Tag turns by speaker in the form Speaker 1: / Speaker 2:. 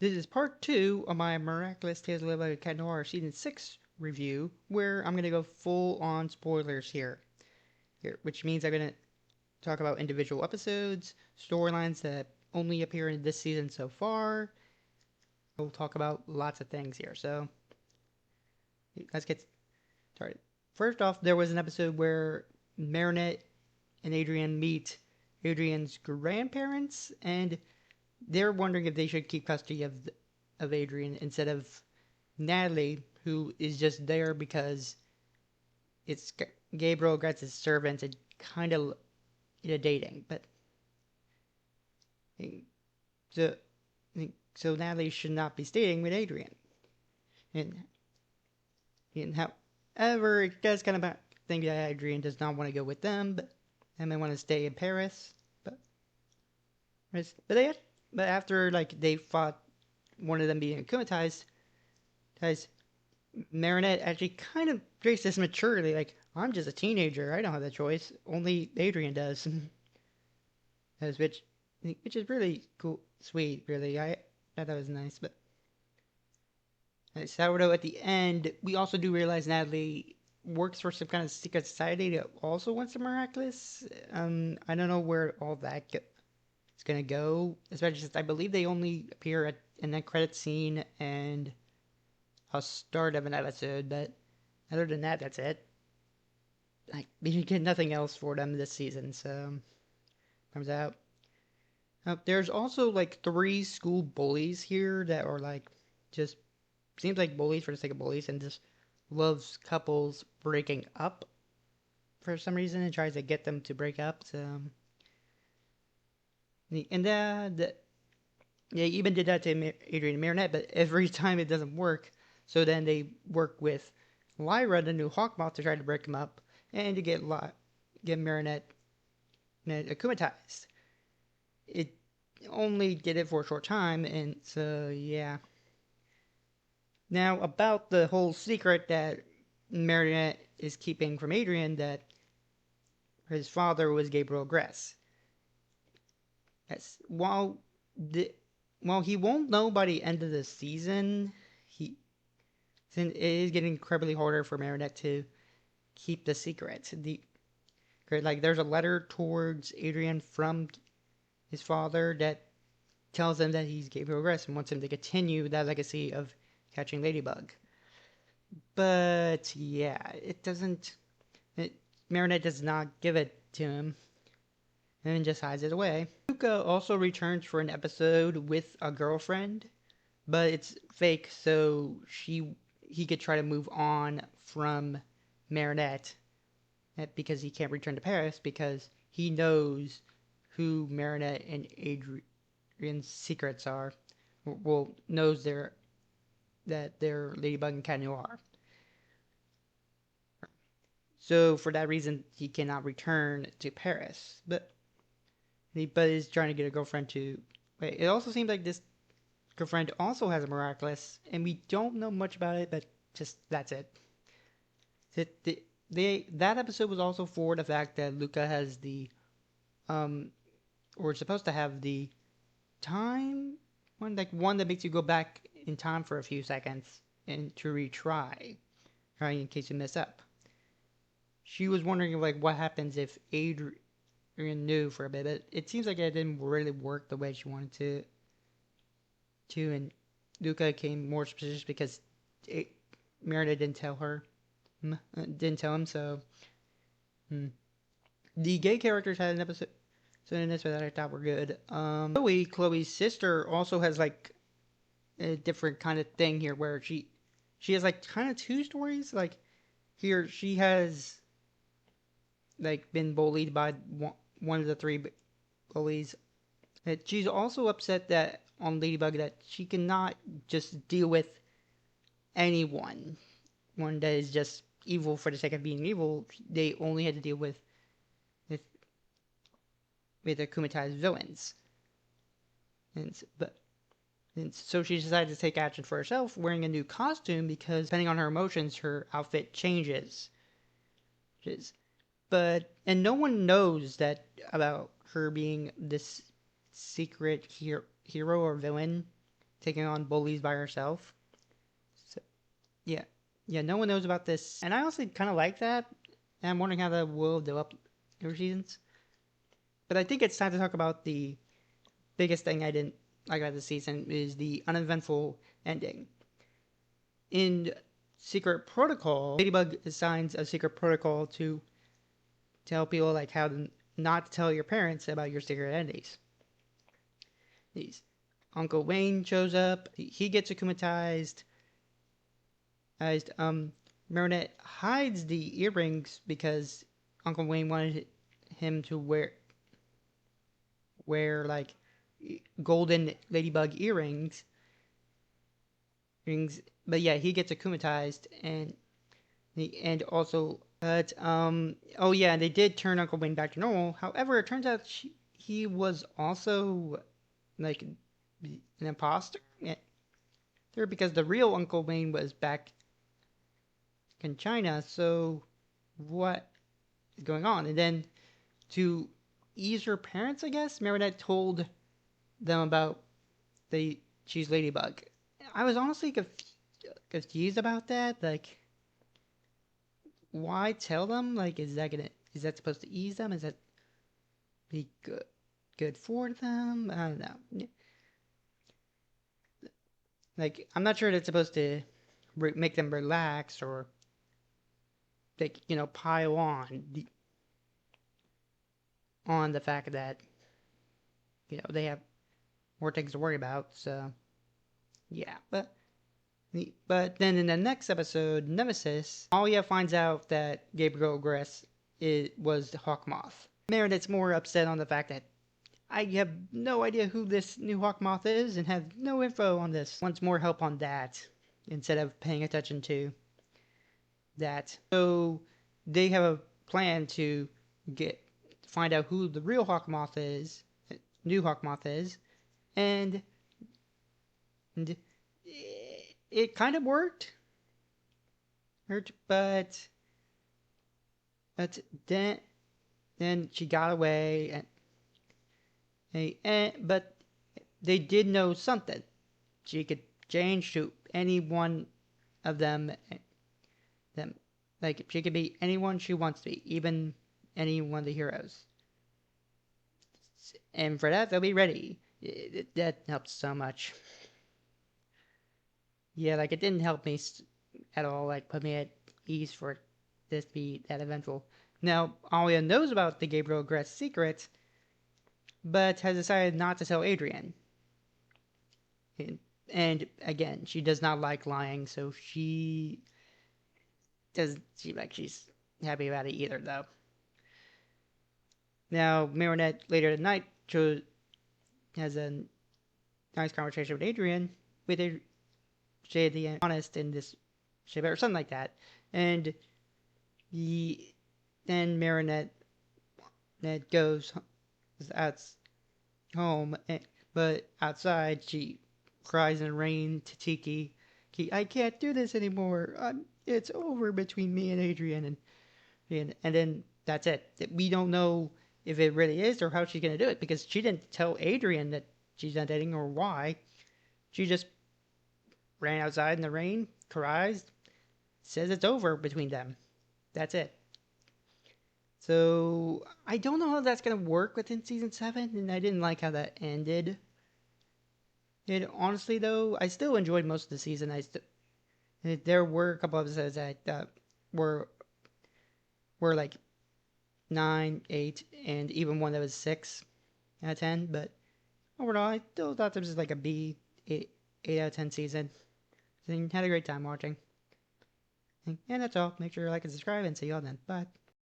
Speaker 1: This is part 2 of my Miraculous Ladybug Cat Noir Season 6 review, where I'm going to go full on spoilers here, which means I'm going to talk about individual episodes, storylines that only appear in this season so far. We'll talk about lots of things here, so let's get started. First off, there was an episode where Marinette and Adrien meet Adrien's grandparents, and they're wondering if they should keep custody of Adrien instead of Natalie, who is just there because it's Gabriel Gretz's servant and kind of dating. But so so Natalie should not be staying with Adrien. And, and however, it does kind of think that Adrien does not want to go with them, but and they want to stay in Paris. But after they fought one of them being acomatized, Marinette actually kind of treats this maturely, like, I'm just a teenager, I don't have the choice, only Adrien does. which is really cool, sweet, really. I thought that was nice, but sourdough at the end, we also do realize Natalie works for some kind of secret society that also wants the miraculous. I don't know where all that is gonna go, especially since I believe they only appear in that credit scene and a start of an episode, but other than that, that's it. We get nothing else for them this season, so comes out. There's also 3 school bullies here that are just seems like bullies for the sake of bullies and just loves couples breaking up for some reason and tries to get them to break up. So and they even did that to Adrien and Marinette, but every time it doesn't work. So then they work with Lyra, the new Hawkmoth, to try to break them up and to get Marinette akumatized. It only did it for a short time, and so yeah. Now, about the whole secret that Marinette is keeping from Adrien, that his father was Gabriel Gress. Yes, while he won't know by the end of the season, since it is getting incredibly harder for Marinette to keep the secret. There's a letter towards Adrien from his father that tells him that he's Gabriel Gress and wants him to continue that legacy of catching Ladybug. But yeah, it doesn't. Marinette does not give it to him and just hides it away. Luca also returns for an episode with a girlfriend, but it's fake, so he could try to move on from Marinette because he can't return to Paris because he knows who Marinette and Adrien's secrets are. Well, knows that they're Ladybug and Cat Noir. So for that reason, he cannot return to Paris. But he's trying to get a girlfriend to. It also seems like this girlfriend also has a miraculous, and we don't know much about it, but just that's it. That episode was also for the fact that Luca has or supposed to have the time one that makes you go back in time for a few seconds and to retry, right, in case you mess up. She was wondering what happens if Adrien knew for a bit, but it seems like it didn't really work the way she wanted to and Luca came more suspicious because Merida didn't tell him, so the gay characters had an episode in this that I thought were good. Chloe's sister, also has a different kind of thing here where she has kind of 2 stories. Here she has been bullied by one of the 3 bullies. She's also upset that on Ladybug that she cannot just deal with anyone. One that is just evil for the sake of being evil. They only had to deal with the akumatized villains. And so she decided to take action for herself, wearing a new costume because depending on her emotions, her outfit changes. And no one knows that about her being this secret hero or villain. taking on bullies by herself. So, yeah. Yeah, no one knows about this. And I honestly kind of like that. And I'm wondering how that will develop over seasons. But I think it's time to talk about the biggest thing I didn't like about the season is the uneventful ending. In Secret Protocol, Ladybug assigns a secret protocol to tell people like how to not to tell your parents about your secret identities. These Uncle Wayne shows up. He gets akumatized. Marinette hides the earrings because Uncle Wayne wanted him to wear like golden ladybug earrings. But yeah, he gets akumatized and also but oh yeah, they did turn Uncle Wayne back to normal. However, it turns out he was also like an imposter. Because the real Uncle Wayne was back in China. So what is going on? And then to ease her parents, I guess Marinette told them about she's Ladybug. I was honestly confused about that. Like, why tell them? Like, is that supposed to ease them? Is that be good for them? I don't know. Like, I'm not sure that's supposed to make them relax or like pile on the fact that they have more things to worry about. So yeah, but then in the next episode, Nemesis, Alia finds out that Gabriel Gress was the Hawkmoth. Meredith's more upset on the fact that I have no idea who this new Hawkmoth is and have no info on this. Wants more help on that instead of paying attention to that. So they have a plan to find out who the real Hawkmoth is, new Hawkmoth is, and it kind of worked. But then she got away, but they did know something. She could change to any one of them. Like she could be anyone she wants to be, even any one of the heroes. And for that, they'll be ready. That helps so much. Yeah, like it didn't help me at all. Like put me at ease for this to be that eventful. Now, Alia knows about the Gabriel Gress secret, but has decided not to tell Adrien. And again, she does not like lying, so she's happy about it either, though. Now, Marinette later that night has a nice conversation with Adrien, with the honest in this ship or something like that, and then Marinette goes out home, but outside she cries in the rain to Tiki. I can't do this anymore. It's over between me and Adrien, and then that's it. We don't know if it really is or how she's gonna do it because she didn't tell Adrien that she's not dating or why. She just ran outside in the rain, cries, says it's over between them. That's it. So I don't know how that's gonna work within season 7, and I didn't like how that ended. And honestly, though, I still enjoyed most of the season. There were a couple episodes that I thought were like 9, 8, and even one that was 6 out of 10. But overall, I still thought this was like a B, 8 out of 10 season. So had a great time watching. And that's all. Make sure you like and subscribe, and see y'all then. Bye.